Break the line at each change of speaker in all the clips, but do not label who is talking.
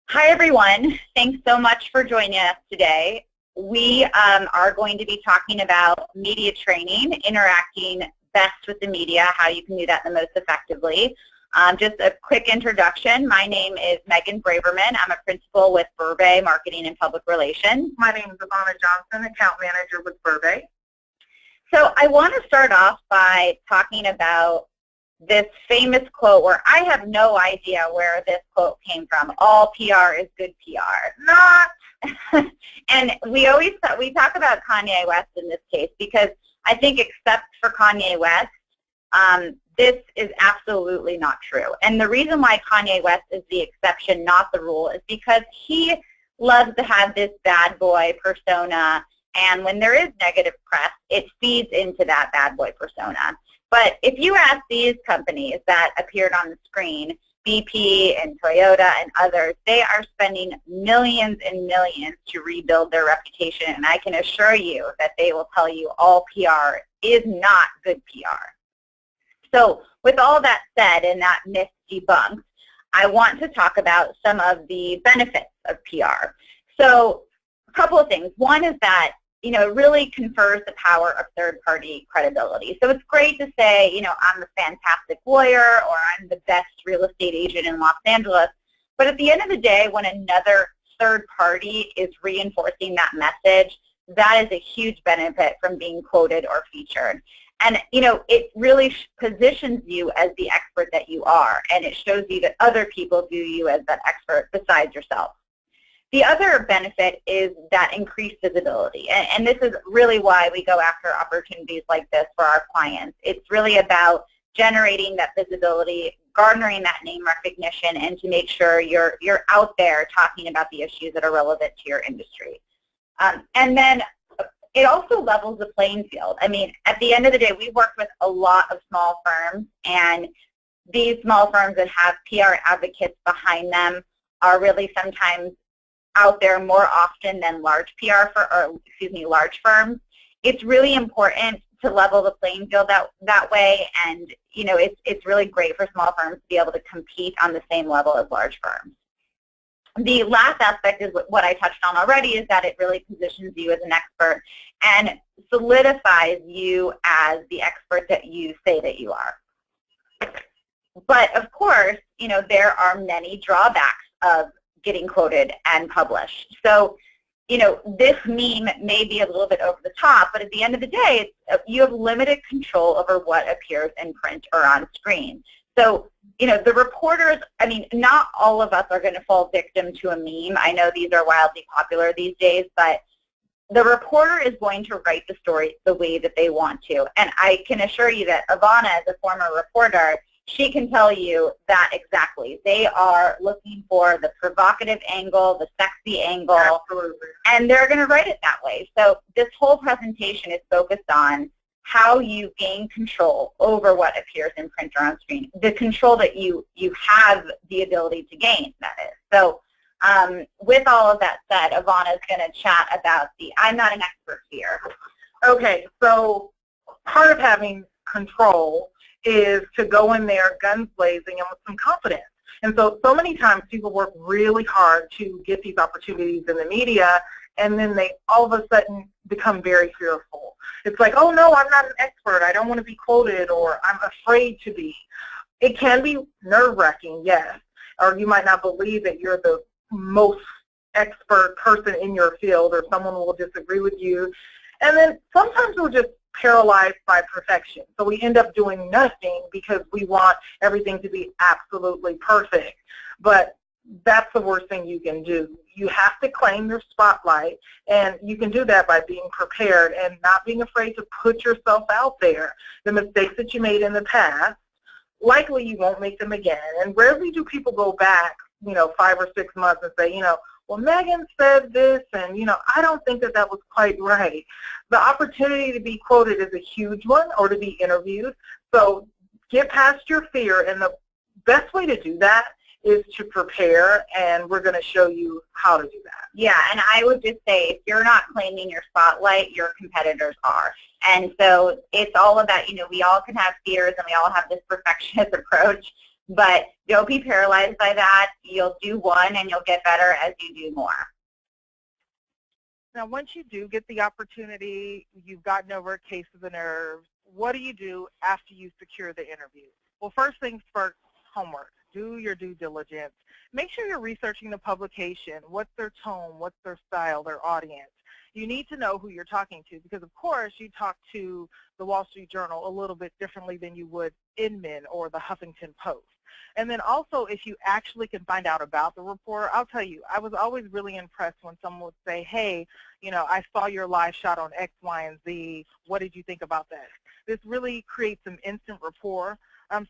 Hi, everyone. Thanks so much for joining us today. We are going to be talking about media training, interacting best with the media, how you can do that the most effectively. Just a quick introduction. My name is Megan Braverman. I'm a principal with Burbay Marketing and Public Relations.
My name is Ivana Johnson, account manager with Burbay.
So I want to start off by talking about this famous quote where I have no idea where this quote came from. All PR is good PR.
Not.
And we talk about Kanye West in this case because I think except for Kanye West, this is absolutely not true. And the reason why Kanye West is the exception, not the rule, is because he loves to have this bad boy persona, and when there is negative press, it feeds into that bad boy persona. But if you ask these companies that appeared on the screen, BP and Toyota and others, they are spending millions and millions to rebuild their reputation, and I can assure you that they will tell you all PR is not good PR. So with all that said and that myth debunked, I want to talk about some of the benefits of PR. So a couple of things. One is that it really confers the power of third-party credibility. So it's great to say, I'm a fantastic lawyer or I'm the best real estate agent in Los Angeles, but at the end of the day, when another third party is reinforcing that message, that is a huge benefit from being quoted or featured. And, it really positions you as the expert that you are, and it shows you that other people view you as that expert besides yourself. The other benefit is that increased visibility, and this is really why we go after opportunities like this for our clients. It's really about generating that visibility, garnering that name recognition, and to make sure you're out there talking about the issues that are relevant to your industry. And then it also levels the playing field. I mean, at the end of the day, we work with a lot of small firms, and these small firms that have PR advocates behind them are really sometimes out there more often than large large firms. It's really important to level the playing field that way, and it's really great for small firms to be able to compete on the same level as large firms. The last aspect is what I touched on already, is that it really positions you as an expert and solidifies you as the expert that you say that you are. But of course, there are many drawbacks of getting quoted and published. So, this meme may be a little bit over the top, but at the end of the day, you have limited control over what appears in print or on screen. So, the reporters, not all of us are going to fall victim to a meme. I know these are wildly popular these days, but the reporter is going to write the story the way that they want to. And I can assure you that Ivana, as a former reporter, she can tell you that exactly. They are looking for the provocative angle, the sexy angle,
Absolutely.
And they're going to write it that way. So this whole presentation is focused on how you gain control over what appears in print or on screen, the control that you have the ability to gain, that is. So with all of that said, Ivana is going to chat about I'm not an expert here.
Okay, so part of having control is to go in there guns blazing and with some confidence. And so many times people work really hard to get these opportunities in the media, and then they all of a sudden become very fearful. It's like, oh no, I'm not an expert, I don't want to be quoted, or I'm afraid to be. It can be nerve-wracking, yes, or you might not believe that you're the most expert person in your field, or someone will disagree with you. And then sometimes we're just paralyzed by perfection. So we end up doing nothing because we want everything to be absolutely perfect. But that's the worst thing you can do. You have to claim your spotlight, and you can do that by being prepared and not being afraid to put yourself out there. The mistakes that you made in the past, likely you won't make them again. And rarely do people go back, 5 or 6 months and say, well, Megan said this, and, I don't think that was quite right. The opportunity to be quoted is a huge one, or to be interviewed. So get past your fear, and the best way to do that is to prepare, and we're going to show you how to do that.
Yeah, and I would just say, if you're not claiming your spotlight, your competitors are. And so it's all about, we all can have fears, and we all have this perfectionist approach. But don't be paralyzed by that. You'll do one and you'll get better as you do more.
Now, once you do get the opportunity, you've gotten over a case of the nerves, what do you do after you secure the interview? Well, first things first, homework. Do your due diligence. Make sure you're researching the publication. What's their tone? What's their style, their audience? You need to know who you're talking to because, of course, you talk to the Wall Street Journal a little bit differently than you would Inman or the Huffington Post. And then also, if you actually can find out about the reporter, I'll tell you, I was always really impressed when someone would say, hey, you know, I saw your live shot on X, Y, and Z. What did you think about that? This really creates some instant rapport.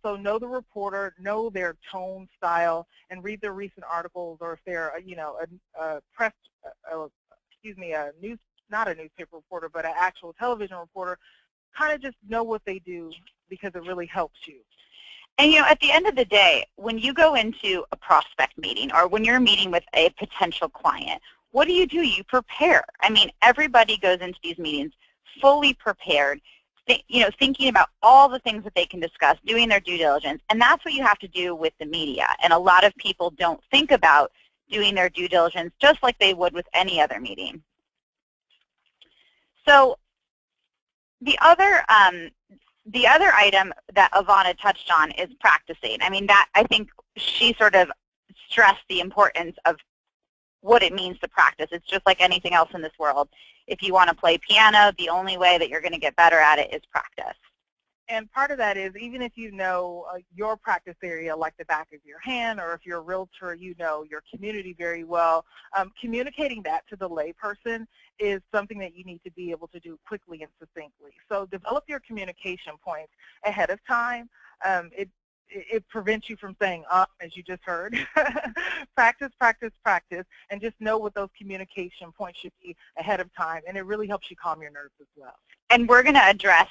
So know the reporter, know their tone, style, and read their recent articles, or if they're, you know, a not a newspaper reporter, but an actual television reporter, kind of just know what they do because it really helps you.
And, you know, at the end of the day, when you go into a prospect meeting or when you're meeting with a potential client, what do? You prepare. I mean, everybody goes into these meetings fully prepared, you know, thinking about all the things that they can discuss, doing their due diligence, and that's what you have to do with the media. And a lot of people don't think about doing their due diligence just like they would with any other meeting. So the other item that Ivana touched on is practicing. I mean, that I think she sort of stressed the importance of what it means to practice. It's just like anything else in this world. If you want to play piano, the only way that you're going to get better at it is practice.
And part of that is, even if you know your practice area like the back of your hand, or if you're a realtor, you know your community very well, communicating that to the layperson is something that you need to be able to do quickly and succinctly. So develop your communication points ahead of time. It prevents you from saying, as you just heard. Practice, practice, practice, and just know what those communication points should be ahead of time, and it really helps you calm your nerves as well.
And we're going to address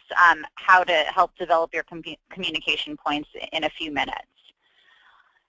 how to help develop your communication points in a few minutes.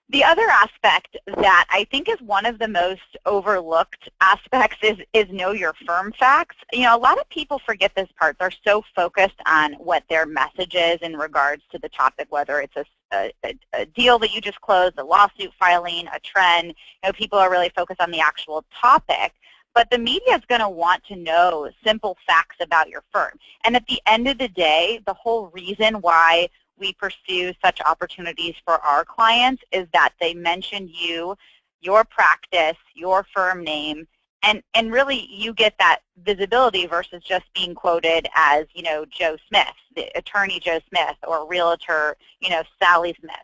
The other aspect that I think is one of the most overlooked aspects is know your firm facts. You know, a lot of people forget this part. They're so focused on what their message is in regards to the topic, whether it's a deal that you just closed, a lawsuit filing, a trend. You know, people are really focused on the actual topic. But the media is going to want to know simple facts about your firm. And at the end of the day, the whole reason why we pursue such opportunities for our clients is that they mention you, your practice, your firm name, and really you get that visibility versus just being quoted as, you know, Joe Smith, the attorney Joe Smith, or realtor, you know, Sally Smith.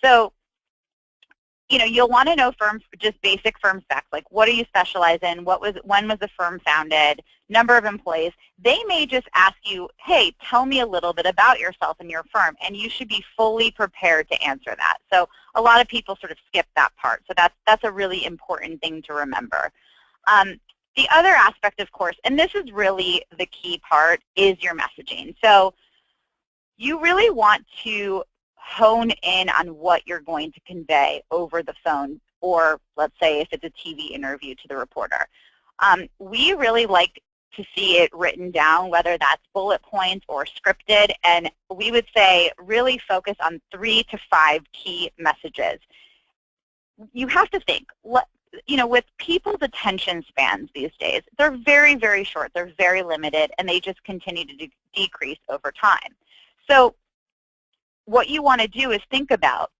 So, you know, you'll want to know firms, just basic firm specs, like what do you specialize in, when was the firm founded, number of employees. They may just ask you, hey, tell me a little bit about yourself and your firm, and you should be fully prepared to answer that. So a lot of people sort of skip that part, so that's a really important thing to remember. The other aspect, of course, and this is really the key part, is your messaging. So you really want to hone in on what you're going to convey over the phone, or let's say if it's a TV interview to the reporter. We really like to see it written down, whether that's bullet points or scripted, and we would say really focus on 3 to 5 key messages. You have to think, you know, with people's attention spans these days, they're very, very short, they're very limited, and they just continue to decrease over time. So what you want to do is think about,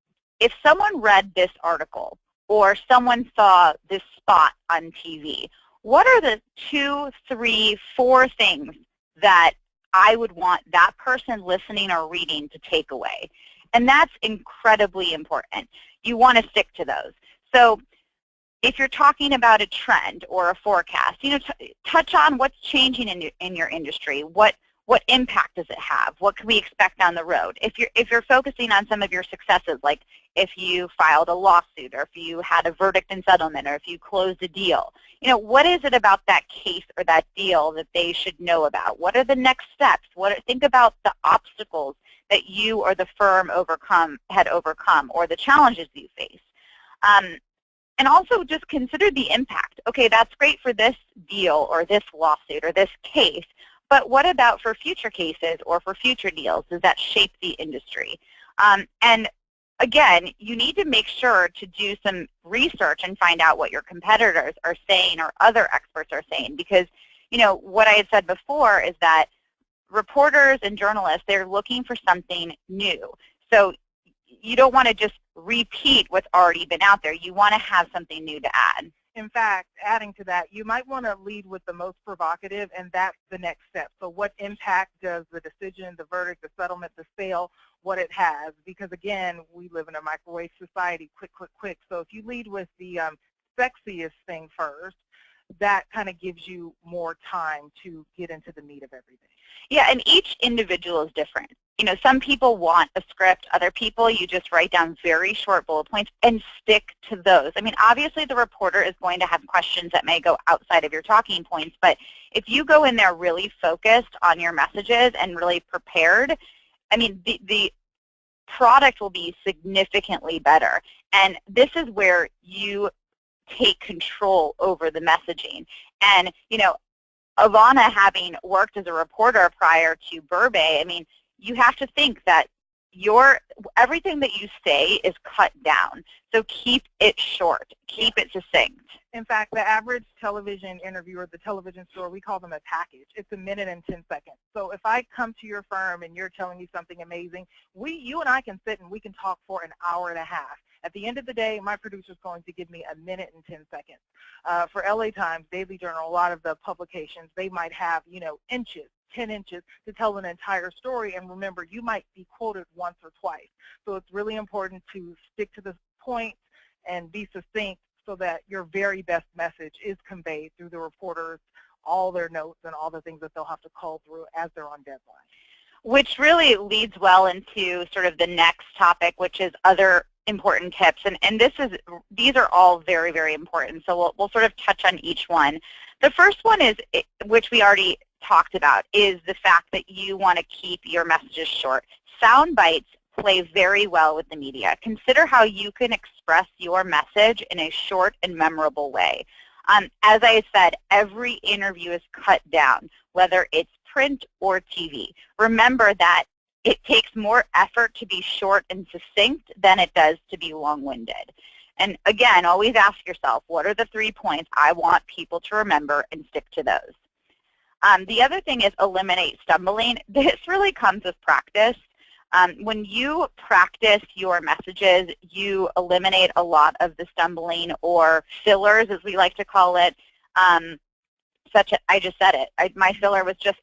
if someone read this article or someone saw this spot on TV, what are the 2, 3, 4 things that I would want that person listening or reading to take away? And that's incredibly important. You want to stick to those. So if you're talking about a trend or a forecast, you know, touch on what's changing in your industry. What impact does it have? What can we expect down the road? If you're focusing on some of your successes, like if you filed a lawsuit, or if you had a verdict and settlement, or if you closed a deal, you know, what is it about that case or that deal that they should know about? What are the next steps? Think about the obstacles that you or the firm had overcome, or the challenges you face. And also just consider the impact. Okay, that's great for this deal or this lawsuit or this case, but what about for future cases or for future deals? Does that shape the industry? And again, you need to make sure to do some research and find out what your competitors are saying or other experts are saying, because, you know, what I had said before is that reporters and journalists, they're looking for something new. So you don't want to just repeat what's already been out there. You want to have something new to add.
In fact, adding to that, you might want to lead with the most provocative, and that's the next step. So what impact does the decision, the verdict, the settlement, the sale, what it has? Because again, we live in a microwave society, quick, quick, quick. So if you lead with the sexiest thing first, that kind of gives you more time to get into the meat of everything.
Yeah, and each individual is different. You know, some people want a script. Other people, you just write down very short bullet points and stick to those. I mean, obviously the reporter is going to have questions that may go outside of your talking points, but if you go in there really focused on your messages and really prepared, I mean, the product will be significantly better. And this is where you take control over the messaging. And, you know, Ivana, having worked as a reporter prior to Burbay, I mean, you have to think that everything that you say is cut down. So keep it short. Keep it succinct.
In fact, the average television interviewer, the television store, we call them a package. It's 1 minute and 10 seconds. So if I come to your firm and you're telling me something amazing, you and I can sit and we can talk for an hour and a half. At the end of the day, my producer is going to give me 1 minute and 10 seconds. For LA Times, Daily Journal, a lot of the publications, they might have, you know, inches, 10 inches to tell an entire story. And remember, you might be quoted once or twice. So it's really important to stick to the point and be succinct so that your very best message is conveyed through the reporters, all their notes and all the things that they'll have to cull through as they're on deadline.
Which really leads well into sort of the next topic, which is other important tips. And these are all very, very important. So we'll sort of touch on each one. The first one is, which we already talked about, is the fact that you want to keep your messages short. Sound bites play very well with the media. Consider how you can express your message in a short and memorable way. As I said, every interview is cut down, whether it's print or TV. Remember that it takes more effort to be short and succinct than it does to be long-winded. And again, always ask yourself, what are the 3 points I want people to remember, and stick to those. The other thing is eliminate stumbling. This really comes with practice. When you practice your messages, you eliminate a lot of the stumbling or fillers, as we like to call it. I just said it. My filler was just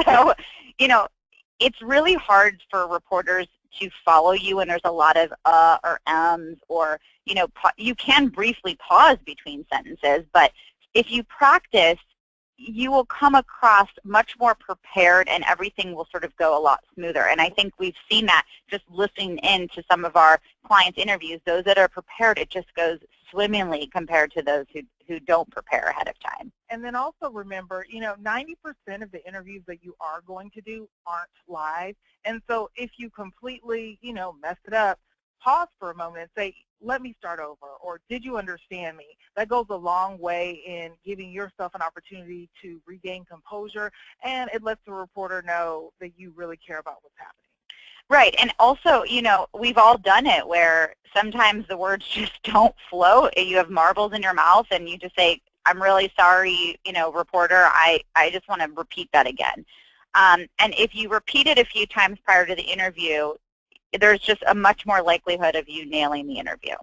So, you know, it's really hard for reporters to follow you when there's a lot of or ums, or, you know, you can briefly pause between sentences, but if you practice, you will come across much more prepared, and everything will sort of go a lot smoother. And I think we've seen that just listening in to some of our clients' interviews. Those that are prepared, it just goes swimmingly compared to those who don't prepare ahead of time.
And then also remember, you know, 90% of the interviews that you are going to do aren't live. And so if you completely, you know, mess it up, pause for a moment and say, let me start over, or did you understand me? That goes a long way in giving yourself an opportunity to regain composure, and it lets the reporter know that you really care about what's happening.
Right, and also, you know, we've all done it where sometimes the words just don't flow. You have marbles in your mouth and you just say, I'm really sorry, you know, reporter, I just want to repeat that again. And if you repeat it a few times prior to the interview, there's just a much more likelihood of you nailing the interview.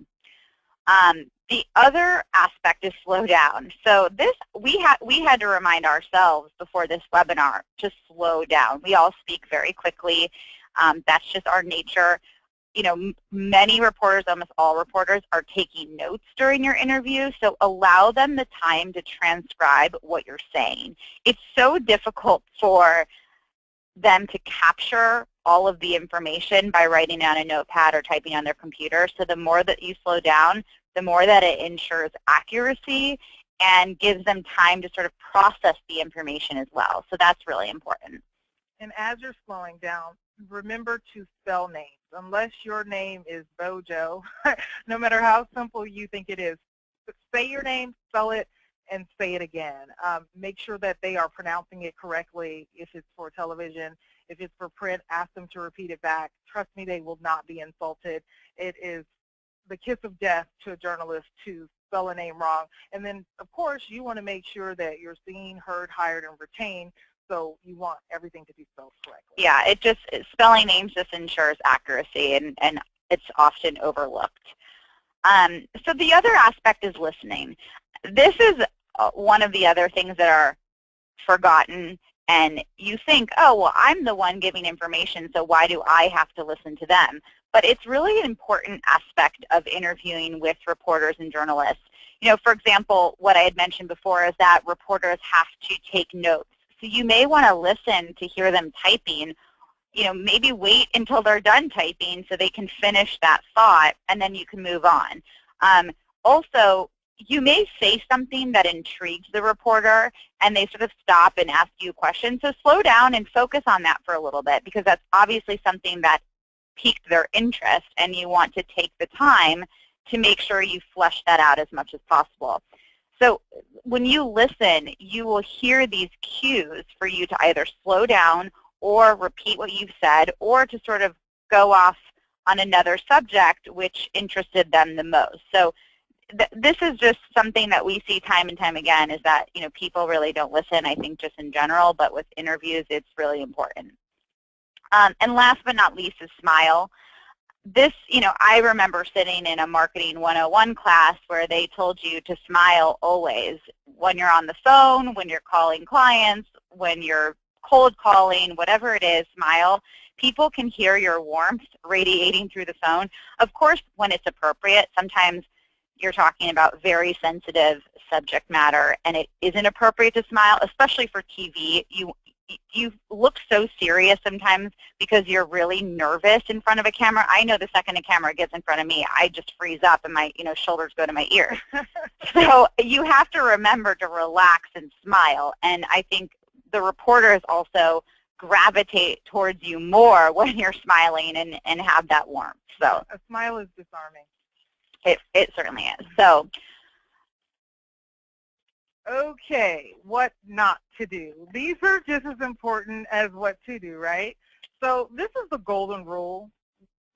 The other aspect is slow down. So this, we had to remind ourselves before this webinar to slow down. We all speak very quickly. That's just our nature. You know, many reporters, almost all reporters, are taking notes during your interview, so allow them the time to transcribe what you're saying. It's so difficult for them to capture all of the information by writing on a notepad or typing on their computer. So the more that you slow down, the more that it ensures accuracy and gives them time to sort of process the information as well. So that's really important.
And as you're slowing down, remember to spell names. Unless your name is Bojo, no matter how simple you think it is, say your name, spell it, and say it again. Make sure that they are pronouncing it correctly if it's for television. If it's for print, ask them to repeat it back. Trust me, they will not be insulted. It is the kiss of death to a journalist to spell a name wrong. And then, of course, you want to make sure that you're seen, heard, hired, and retained, so you want everything to be spelled correctly.
Yeah, spelling names just ensures accuracy, and it's often overlooked. So the other aspect is listening. This is one of the other things that are forgotten, and you think, oh, well, I'm the one giving information, so why do I have to listen to them? But it's really an important aspect of interviewing with reporters and journalists. You know, for example, what I had mentioned before is that reporters have to take notes. So you may want to listen to hear them typing. You know, maybe wait until they're done typing so they can finish that thought, and then you can move on. Also, you may say something that intrigues the reporter, and they sort of stop and ask you a question. So slow down and focus on that for a little bit, because that's obviously something that piqued their interest, and you want to take the time to make sure you flesh that out as much as possible. So when you listen, you will hear these cues for you to either slow down or repeat what you've said, or to sort of go off on another subject which interested them the most. So this is just something that we see time and time again, is that, you know, people really don't listen, I think, just in general, but with interviews it's really important. And last but not least is smile. This, you know, I remember sitting in a Marketing 101 class where they told you to smile always. When you're on the phone, when you're calling clients, when you're cold calling, whatever it is, smile. People can hear your warmth radiating through the phone. Of course, when it's appropriate, sometimes you're talking about very sensitive subject matter and it isn't appropriate to smile, especially for TV. You look so serious sometimes because you're really nervous in front of a camera. I know the second a camera gets in front of me, I just freeze up and my shoulders go to my ears. So you have to remember to relax and smile. And I think the reporters also gravitate towards you more when you're smiling and have that warmth. So
a smile is disarming.
It certainly is. So
okay, what not to do. These are just as important as what to do, right? So this is the golden rule.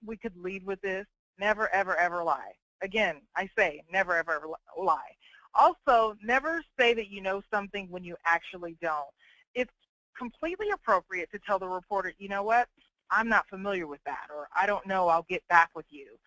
We could lead with this. Never, ever, ever lie. Again, I say never, ever, ever lie. Also, never say that you know something when you actually don't. It's completely appropriate to tell the reporter, you know what, I'm not familiar with that, or I don't know, I'll get back with you.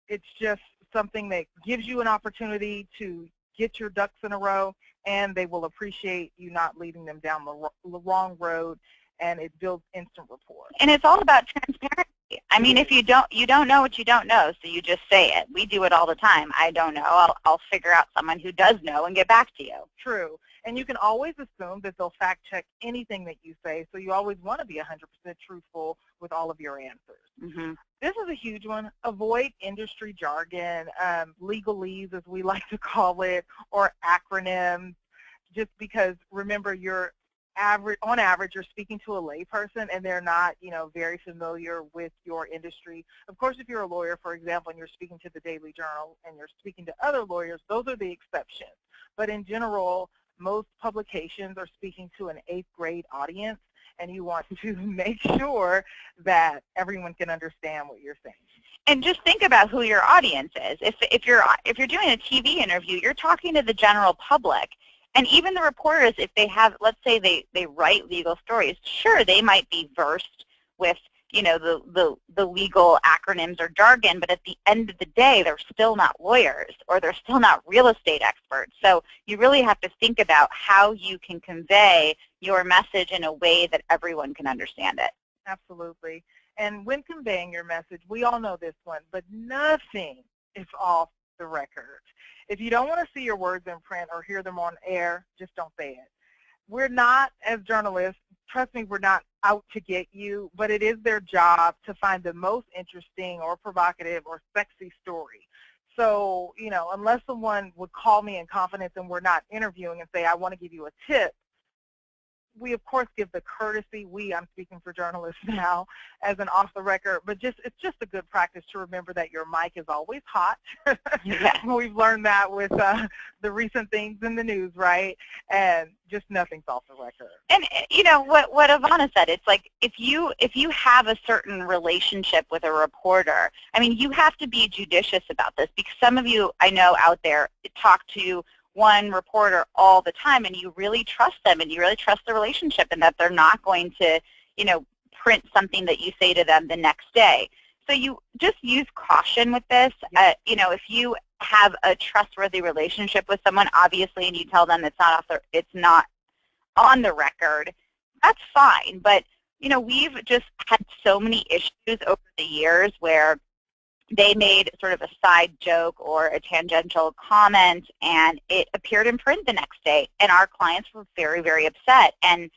It's just something that gives you an opportunity to get your ducks in a row, and they will appreciate you not leading them down the wrong road, and it builds instant rapport.
And it's all about transparency. I mean, if you don't know what you don't know, so you just say it. We do it all the time. I don't know. I'll figure out someone who does know and get back to you.
True. And you can always assume that they'll fact check anything that you say, so you always want to be 100% truthful with all of your answers.
Mm-hmm.
This is a huge one. Avoid industry jargon, legalese as we like to call it, or acronyms, just because, remember, on average, you're speaking to a layperson and they're not, very familiar with your industry. Of course, if you're a lawyer, for example, and you're speaking to the Daily Journal and you're speaking to other lawyers, those are the exceptions. But in general, most publications are speaking to an 8th grade audience, and you want to make sure that everyone can understand what you're saying.
And just think about who your audience is. If you're doing a TV interview, you're talking to the general public. And even the reporters, if they have, let's say they write legal stories, sure, they might be versed with, the legal acronyms or jargon, but at the end of the day, they're still not lawyers, or they're still not real estate experts. So you really have to think about how you can convey your message in a way that everyone can understand it.
Absolutely. And when conveying your message, we all know this one, but nothing is off the record. If you don't want to see your words in print or hear them on air, just don't say it. We're not, as journalists, trust me, we're not out to get you, but it is their job to find the most interesting or provocative or sexy story. So, unless someone would call me in confidence and we're not interviewing and say, I want to give you a tip, we of course give the courtesy, I'm speaking for journalists now, as an off the record, but it's just a good practice to remember that your mic is always hot.
Yeah.
We've learned that with the recent things in the news, right? And just nothing's off the record.
And you know what Ivana said, it's like if you have a certain relationship with a reporter, I mean, you have to be judicious about this, because some of you I know out there talk to one reporter all the time, and you really trust them, and you really trust the relationship, and that they're not going to, you know, print something that you say to them the next day. So you just use caution with this. You know, if you have a trustworthy relationship with someone, obviously, and you tell them it's not on the record, that's fine. But you know, we've just had so many issues over the years where they made sort of a side joke or a tangential comment, and it appeared in print the next day, and our clients were very, very upset. And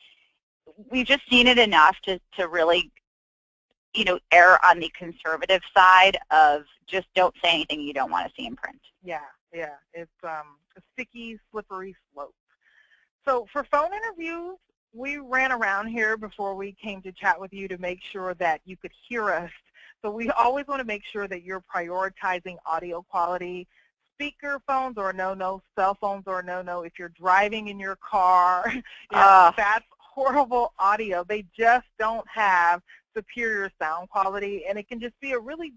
we just seen it enough to really, you know, err on the conservative side of just don't say anything you don't want to see in print.
Yeah, it's a sticky, slippery slope. So for phone interviews, we ran around here before we came to chat with you to make sure that you could hear us. So we always want to make sure that you're prioritizing audio quality. Speaker phones or no-no, cell phones or no-no. If you're driving in your car, you know, that's horrible audio. They just don't have superior sound quality, and it can just be a really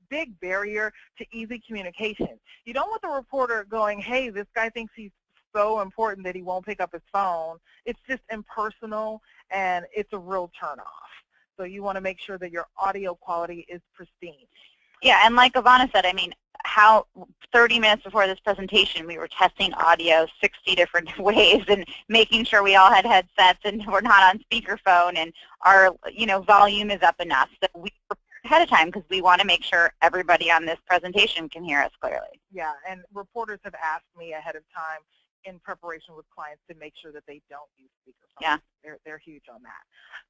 big barrier to easy communication. You don't want the reporter going, hey, this guy thinks he's so important that he won't pick up his phone. It's just impersonal, and it's a real turnoff. So you want to make sure that your audio quality is pristine.
Yeah, and like Ivana said, I mean, 30 minutes before this presentation, we were testing audio 60 different ways and making sure we all had headsets and we're not on speakerphone and our, you know, volume is up enough. So we prepared ahead of time because we want to make sure everybody on this presentation can hear us clearly.
Yeah, and reporters have asked me ahead of time in preparation with clients to make sure that they don't use speakerphone.
Yeah.
They're huge on that.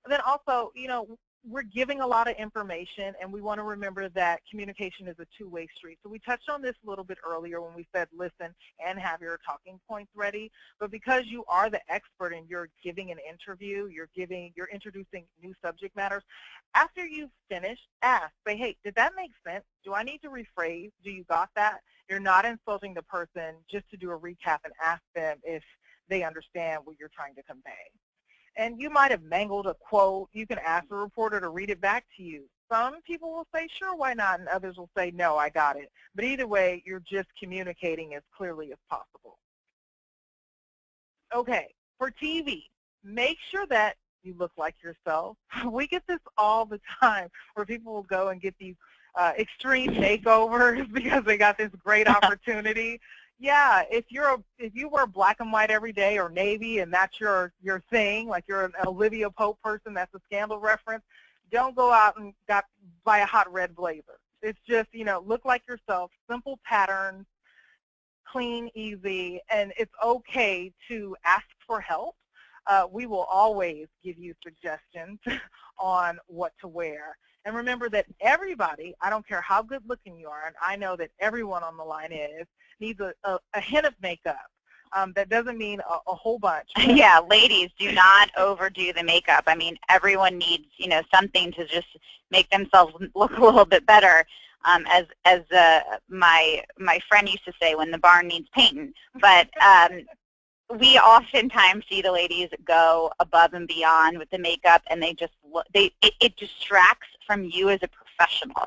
And then also, you know, we're giving a lot of information, and we want to remember that communication is a two-way street. So we touched on this a little bit earlier when we said listen and have your talking points ready. But because you are the expert and you're giving an interview, you're introducing new subject matters, after you've finished, ask, say, hey, did that make sense? Do I need to rephrase? Do you got that? You're not insulting the person just to do a recap and ask them if they understand what you're trying to convey. And you might have mangled a quote. You can ask the reporter to read it back to you. Some people will say, sure, why not? And others will say, no, I got it. But either way, you're just communicating as clearly as possible. Okay, for TV, make sure that you look like yourself. We get this all the time where people will go and get these extreme makeovers because they got this great opportunity. Yeah, if you wear black and white every day or navy and that's your thing, like you're an Olivia Pope person, that's a Scandal reference, don't go out and buy a hot red blazer. It's just, you know, look like yourself, simple patterns, clean, easy, and it's okay to ask for help. We will always give you suggestions on what to wear. And remember that everybody, I don't care how good looking you are, and I know that everyone on the line needs a hint of makeup. That doesn't mean a whole bunch.
Yeah, ladies, do not overdo the makeup. I mean, everyone needs, you know, something to just make themselves look a little bit better. As my friend used to say, when the barn needs painting. But we oftentimes see the ladies go above and beyond with the makeup, and they just it distracts from you as a professional.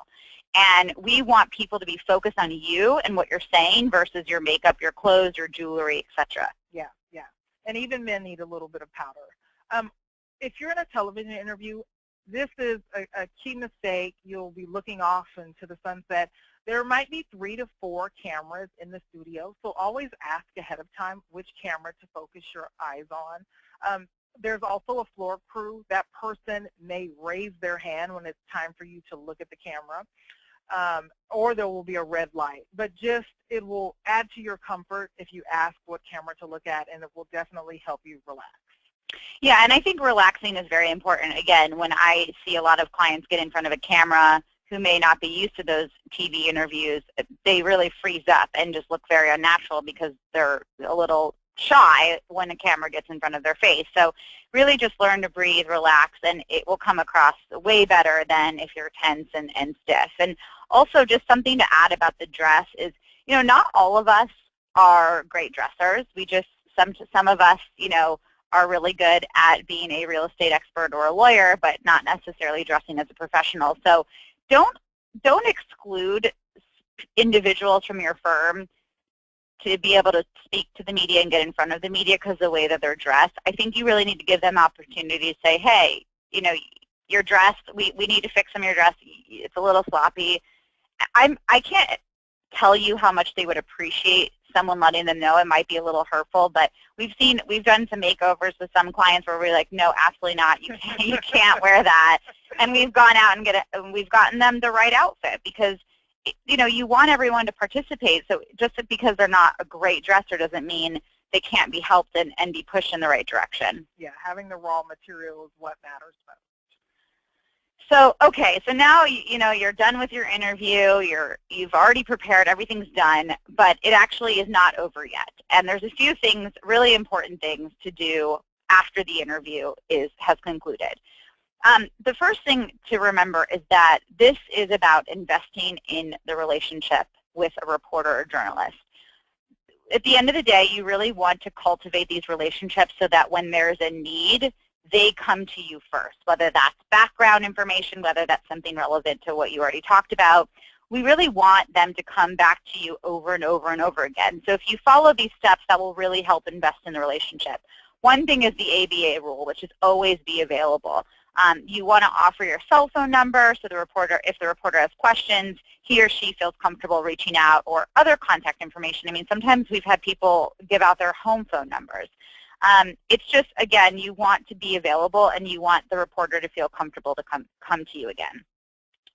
And we want people to be focused on you and what you're saying versus your makeup, your clothes, your jewelry, etc.
Yeah. And even men need a little bit of powder. If you're in a television interview, this is a key mistake. You'll be looking off into the sunset. There might be 3 to 4 cameras in the studio, so always ask ahead of time which camera to focus your eyes on. There's also a floor crew. That person may raise their hand when it's time for you to look at the camera, or there will be a red light. But it will add to your comfort if you ask what camera to look at, and it will definitely help you relax.
Yeah, and I think relaxing is very important. Again, when I see a lot of clients get in front of a camera who may not be used to those TV interviews, they really freeze up and just look very unnatural because they're a little shy when a camera gets in front of their face. So really just learn to breathe, relax, and it will come across way better than if you're tense and stiff. And also just something to add about the dress is, you know, not all of us are great dressers. We just, some of us, you know, are really good at being a real estate expert or a lawyer, but not necessarily dressing as a professional. So don't exclude individuals from your firm to be able to speak to the media and get in front of the media because of the way that they're dressed. I think you really need to give them opportunity to say, hey, you know, your dress, we need to fix some of your dress. It's a little sloppy. I can't tell you how much they would appreciate someone letting them know. It might be a little hurtful, but we've done some makeovers with some clients where we're like, no, absolutely not. You can't wear that. And we've gone out and we've gotten them the right outfit because, you know, you want everyone to participate. So just because they're not a great dresser doesn't mean they can't be helped and be pushed in the right direction.
Yeah, having the raw material is what matters most.
So, okay, so now, you know, you're done with your interview, you've already prepared, everything's done, but it actually is not over yet. And there's a few things, really important things to do after the interview has concluded. The first thing to remember is that this is about investing in the relationship with a reporter or journalist. At the end of the day, you really want to cultivate these relationships so that when there's a need, they come to you first, whether that's background information, whether that's something relevant to what you already talked about. We really want them to come back to you over and over and over again. So if you follow these steps, that will really help invest in the relationship. One thing is the ABA rule, which is always be available. You want to offer your cell phone number so the reporter, if the reporter has questions, he or she feels comfortable reaching out, or other contact information. I mean, sometimes we've had people give out their home phone numbers. It's just, again, you want to be available and you want the reporter to feel comfortable to come to you again.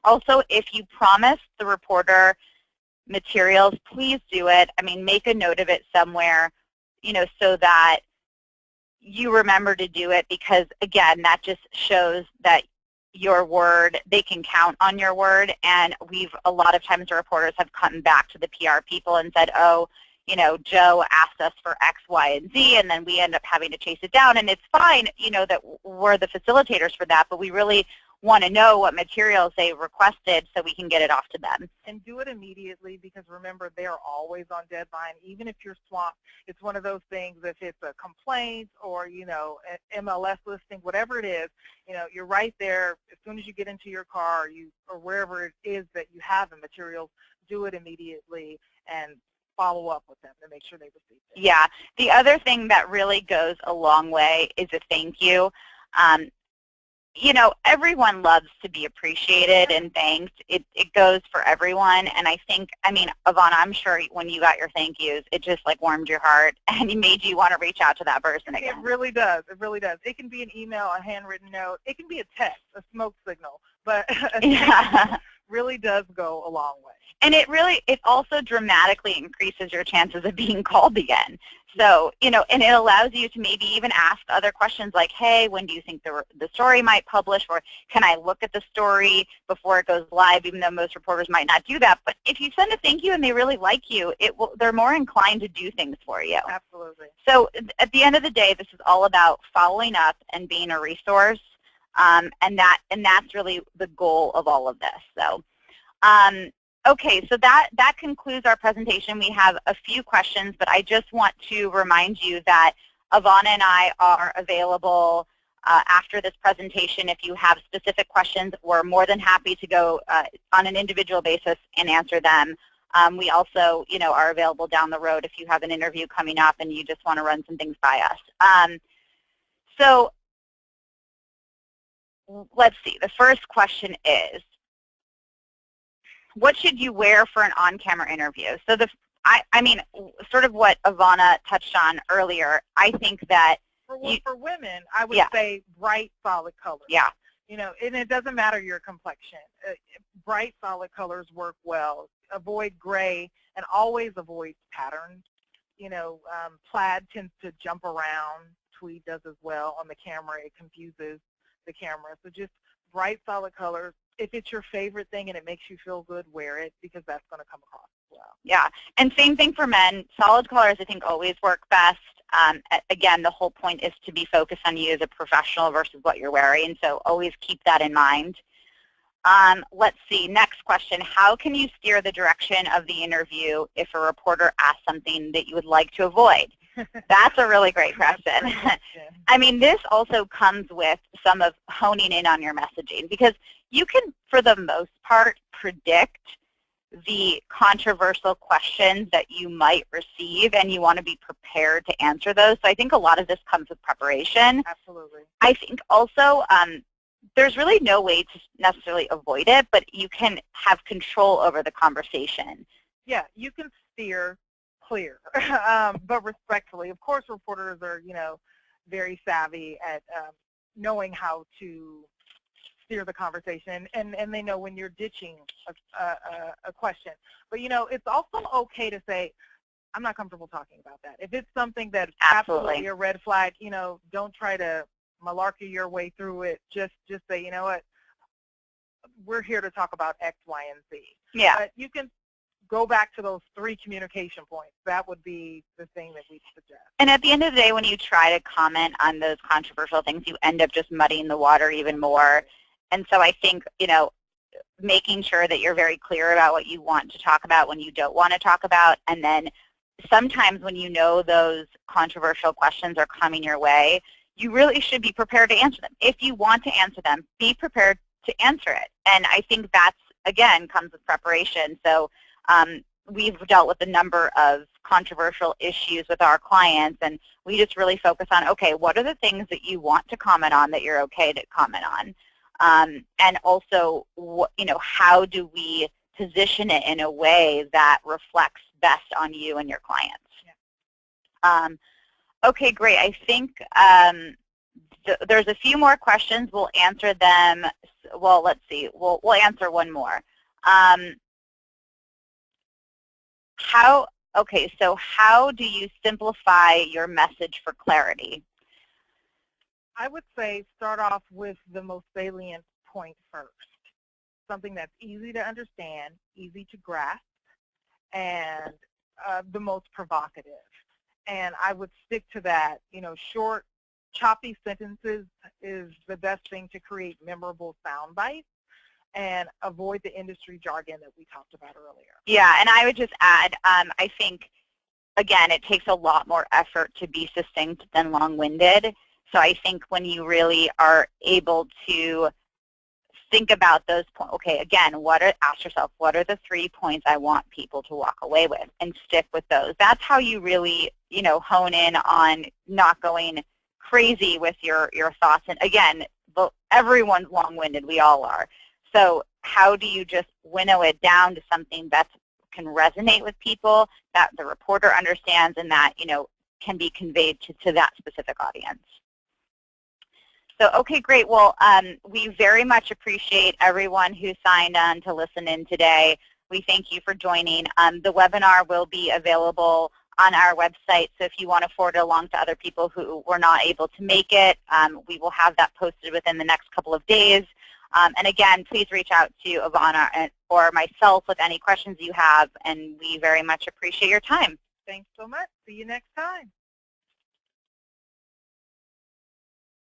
Also, if you promise the reporter materials, please do it. I mean, make a note of it somewhere, you know, so that you remember to do it, because, again, that just shows that your word, they can count on your word. And a lot of times the reporters have come back to the PR people and said, oh, you know, Joe asked us for X, Y, and Z, and then we end up having to chase it down. And it's fine, you know, that we're the facilitators for that, but we really want to know what materials they requested so we can get it off to them.
And do it immediately, because remember, they are always on deadline. Even if you're swamped, it's one of those things, if it's a complaint or, you know, an MLS listing, whatever it is, you know, you're right there. As soon as you get into your car or wherever it is that you have the materials, do it immediately and follow up with them to make sure they receive it.
Yeah. The other thing that really goes a long way is a thank you. You know, everyone loves to be appreciated and thanked. It goes for everyone. And I think, I mean, Ivana, I'm sure when you got your thank yous, it just like warmed your heart and it made you want to reach out to that person again.
It really does. It really does. It can be an email, a handwritten note. It can be a text, a smoke signal. But a really does go a long way.
And it also dramatically increases your chances of being called again. So, you know, and it allows you to maybe even ask other questions like, hey, when do you think the story might publish? Or can I look at the story before it goes live, even though most reporters might not do that. But if you send a thank you and they really like you, they're more inclined to do things for you.
Absolutely.
So at the end of the day, this is all about following up and being a resource. And that's really the goal of all of this. So, okay, so that concludes our presentation. We have a few questions, but I just want to remind you that Ivana and I are available after this presentation. If you have specific questions, we're more than happy to go on an individual basis and answer them. We also, you know, are available down the road if you have an interview coming up and you just want to run some things by us. So let's see. The first question is, what should you wear for an on-camera interview? So I mean, sort of what Ivana touched on earlier, I think that
for women, I would say bright, solid colors.
Yeah.
You know, and it doesn't matter your complexion. Bright, solid colors work well. Avoid gray and always avoid patterns. You know, plaid tends to jump around. Tweed does as well on the camera. It confuses the camera. So just bright, solid colors. If it's your favorite thing and it makes you feel good, wear it, because that's going to come across as well.
Yeah, and same thing for men. Solid colors, I think, always work best. again, the whole point is to be focused on you as a professional versus what you're wearing, so always keep that in mind. Let's see, next question. How can you steer the direction of the interview if a reporter asks something that you would like to avoid? That's a really great question. I mean, this also comes with some of honing in on your messaging, because you can, for the most part, predict the controversial questions that you might receive, and you want to be prepared to answer those. So I think a lot of this comes with preparation.
Absolutely.
I think also there's really no way to necessarily avoid it, but you can have control over the conversation.
Yeah, you can steer clear, but respectfully. Of course, reporters are, very savvy at knowing how to steer the conversation, and they know when you're ditching a question. But, it's also okay to say, I'm not comfortable talking about that. If it's something that's absolutely a red flag, don't try to malarkey your way through it. Just say, you know what, we're here to talk about X, Y, and Z.
Yeah.
But you can go back to those 3 communication points. That would be the thing that we suggest.
And at the end of the day, when you try to comment on those controversial things, you end up just muddying the water even more. And so I think, making sure that you're very clear about what you want to talk about when you don't want to talk about, and then sometimes when you know those controversial questions are coming your way, you really should be prepared to answer them. If you want to answer them, be prepared to answer it. And I think that's, again, comes with preparation. So we've dealt with a number of controversial issues with our clients, and we just really focus on, okay, what are the things that you want to comment on that you're okay to comment on? And also, how do we position it in a way that reflects best on you and your clients? Yeah. Okay, great. I think there's a few more questions. We'll answer them. Well, let's see. We'll answer one more. So how do you simplify your message for clarity?
I would say start off with the most salient point first. Something that's easy to understand, easy to grasp, and the most provocative. And I would stick to that. Short, choppy sentences is the best thing to create memorable sound bites, and avoid the industry jargon that we talked about earlier.
Yeah, and I would just add, I think, again, it takes a lot more effort to be succinct than long-winded. So I think when you really are able to think about those points, okay, again, ask yourself, what are the 3 points I want people to walk away with, and stick with those. That's how you really, hone in on not going crazy with your thoughts. And again, everyone's long-winded, we all are. So how do you just winnow it down to something that can resonate with people, that the reporter understands, and that, can be conveyed to that specific audience? So, okay, great. Well, we very much appreciate everyone who signed on to listen in today. We thank you for joining. The webinar will be available on our website, so if you want to forward it along to other people who were not able to make it, we will have that posted within the next couple of days. And again, please reach out to Ivana or myself with any questions you have, and we very much appreciate your time.
Thanks so much. See you next time.